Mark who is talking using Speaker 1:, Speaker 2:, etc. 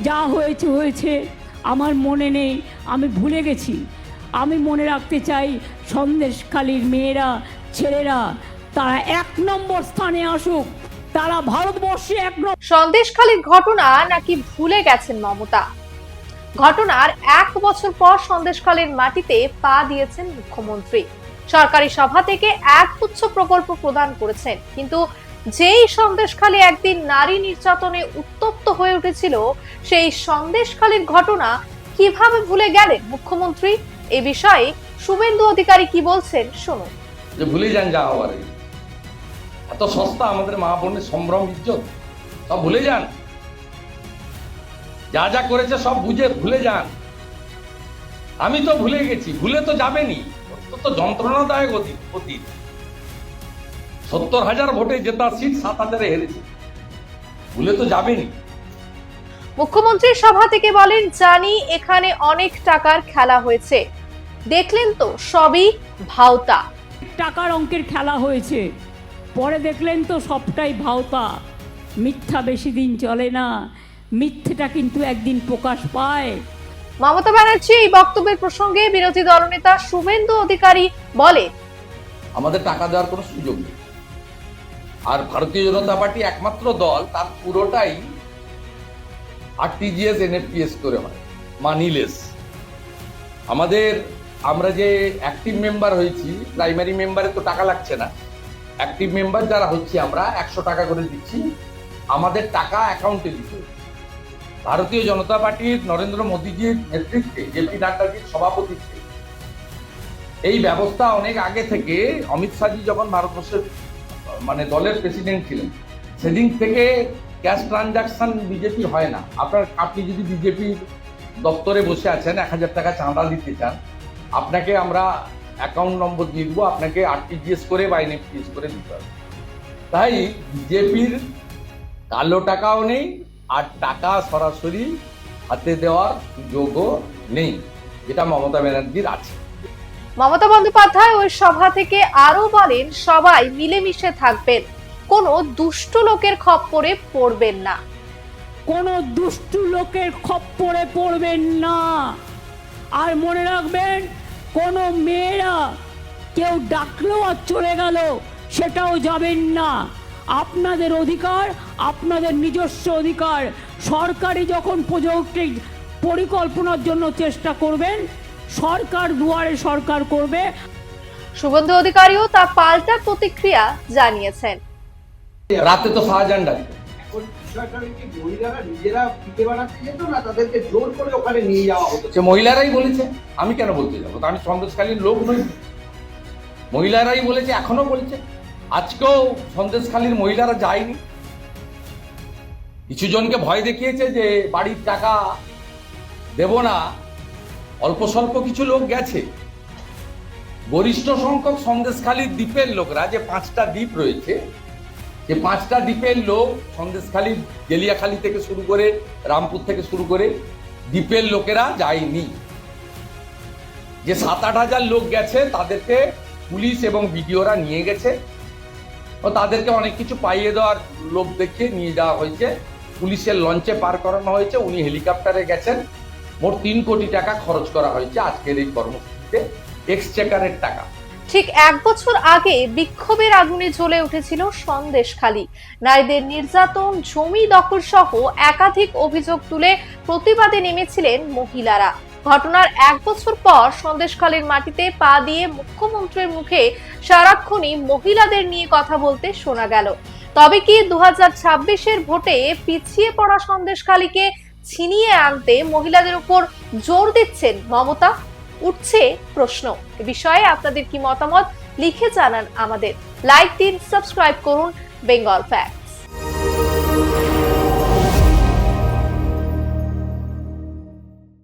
Speaker 1: যা হয়েছে হয়েছে, আমার মনে নেই, আমি ভুলে গেছি। আমি মনে রাখতে চাই সন্দেশখালীর মেয়েরা, ছেলেরা তারা 1 নম্বর স্থানে আসুক, তারা ভারতবর্ষে 1 নম্বর।
Speaker 2: সন্দেশখালীর ঘটনা নাকি ভুলে গেছেন মমতা? ঘটনার 1 বছর পর সন্দেশখালীর মাটিতে পা দিয়েছেন মুখ্যমন্ত্রী। সরকারি সভা থেকে একগুচ্ছ প্রকল্প প্রদান করেছেন, কিন্তু যেই সন্দেশখালী একদিন নারী নির্যাতনে উত্তপ্ত হয়ে উঠেছিল, সেই সন্দেশখালীর ঘটনা কিভাবে ভুলে গেলেন মুখ্যমন্ত্রী? এ বিষয়ে শুভেন্দু অধিকারী কি বলছেন শুনুন।
Speaker 3: যে ভুলে যান যা হওয়ার, এত সস্তা আমাদের মা বোনের সম্ভ্রম ইজ্জত, সব ভুলে যান। যা যা করেছে সব ভুলে যান। আমি তো ভুলে গেছি, ভুলে তো যাবেনি। অত্যন্ত যন্ত্রণাদায়ক অতীত। 70,000 ভোটে জেতা সিট 7,000-এ হেরেছে, ভুলে তো যাবেনি।
Speaker 2: মুখ্যমন্ত্রী সভা থেকে বলেন, জানি এখানে অনেক টাকার খেলা হয়েছে, দেখলেন তো সবই ভাওতা।
Speaker 1: টাকার অঙ্কের খেলা হয়েছে, পরে দেখলেন তো সবটাই ভাওতা। মিথ্যা বেশি দিন চলে না, মিথ্যেটা কিন্তু একদিন প্রকাশ পায়।
Speaker 2: মমতা ব্যানার্জি এই বক্তব্যের প্রসঙ্গে বিরোধী দলনেতা শুভেন্দু অধিকারী বলে,
Speaker 3: আমাদের টাকা দেওয়ার কোনো সুযোগ নেই। আর ভারতীয় জনতা পার্টি একমাত্র দল, তার পুরোটাই আরটিজিএস এনএফটিএস করে হয়, মানিলেস। আমরা যে অ্যাক্টিভ মেম্বার হয়েছি, প্রাইমারি মেম্বারে তো টাকা লাগছে না। অ্যাক্টিভ মেম্বার যারা হচ্ছে আমরা 100 টাকা করে দিচ্ছি, আমাদের টাকা অ্যাকাউন্টে দিতে। ভারতীয় জনতা পার্টির নরেন্দ্র মোদীজির নেতৃত্বে, জেপি নাড্ডাজির সভাপতিত্বে এই ব্যবস্থা অনেক আগে থেকে, অমিত শাহজি যখন ভারতবর্ষের দলের প্রেসিডেন্ট ছিলেন, সেদিন থেকে ক্যাশ ট্রানজাকশন বিজেপি হয় না। আপনি যদি বিজেপির দপ্তরে বসে আছেন, 1000 টাকা চাঁদা দিতে চান, আপনাকে আমরা অ্যাকাউন্ট নম্বর দিয়ে দেবো, আপনাকে আরটিজিএস করে বা এনএফটিএস করে দিতে হবে। তাই বিজেপির কালো টাকাও নেই, আর টাকা সরাসরি হাতে দেওয়ার সুযোগও নেই, যেটা মমতা ব্যানার্জির আছে।
Speaker 2: মমতা বন্দ্যোপাধ্যায় ওই সভা থেকে আরো বলেন, সবাই মিলেমিশে থাকবেন, কোনো দুষ্ট লোকের খপ্পরে পড়বেন না।
Speaker 1: কোনো দুষ্টু লোকের খপ্পরে পড়বেন না। আর মনে রাখবেন, কোনো মেয়েরা কেউ ডাকলেও আর চলে গেল সেটাও যাবেন না। আপনাদের অধিকার, আপনাদের নিজস্ব অধিকার। সরকারি যখন প্রজেক্টের পরিকল্পনার জন্য চেষ্টা করবেন, সরকার দুয়ারে সরকার করবে।
Speaker 2: শুভেন্দু অধিকারীও তা পাল্টা প্রতিক্রিয়া জানিয়েছেন।
Speaker 3: রাতে তো শাহজাহান ডাকে, সে মহিলারাই বলেছে, আমি কেন বলতে যাবো? আমি সন্দেশখালীর লোক নই। মহিলারাই বলেছে, এখনো বলছে। আজকেও সন্দেশখালীর মহিলারা যায়নি। কিছু জনকে ভয় দেখিয়েছে যে বাড়ির টাকা দেব না, অল্প স্বল্প কিছু লোক গেছে। গরিষ্ঠ সংখ্যক সন্দেশখালীর দ্বীপের লোকরা, যে 5টা দ্বীপ রয়েছে, যে 5টা দ্বীপের লোক, সন্দেশখালী, গেলিয়াখালী থেকে শুরু করে, রামপুর থেকে শুরু করে দ্বীপের লোকেরা যায়নি। যে 7-8 হাজার লোক গেছে, তাদেরকে পুলিশ এবং বিডিওরা নিয়ে গেছে ও তাদেরকে অনেক কিছু পাইয়ে দেওয়ার লোভ দেখিয়ে নিয়ে যাওয়া হয়েছে। পুলিশের লঞ্চে পার করানো হয়েছে, উনি হেলিকপ্টারে গেছেন। মোট 3 কোটি টাকা খরচ করা হয়েছে আজকের এই কর্মসূচিতে, এক্সচেকারের টাকা।
Speaker 2: ঠিক 1 বছর আগে বিক্ষোভের আগুনে জ্বলে উঠেছিল সন্দেশখালী। নারীদের নির্যাতন, জমি দখল সহ একাধিক অভিযোগ তুলে প্রতিবাদে নেমেছিলেন মহিলারা। ঘটনার 1 বছর পর সন্দেশখালীর মাটিতে পা দিয়ে মুখ্যমন্ত্রীর মুখে সারাক্ষণই মহিলাদের নিয়ে কথা বলতে শোনা গেল। তবে কি 2026-এর ভোটে পিছিয়ে পড়া সন্দেশখালীকে ছিনিয়ে আনতে মহিলাদের উপর জোর দিচ্ছেন মমতা? উঠছে প্রশ্ন। এ বিষয়ে আপনাদের কি মতামত লিখে জানান আমাদের। লাইক দিন, সাবস্ক্রাইব করুন বেঙ্গল ফ্যাক্ট।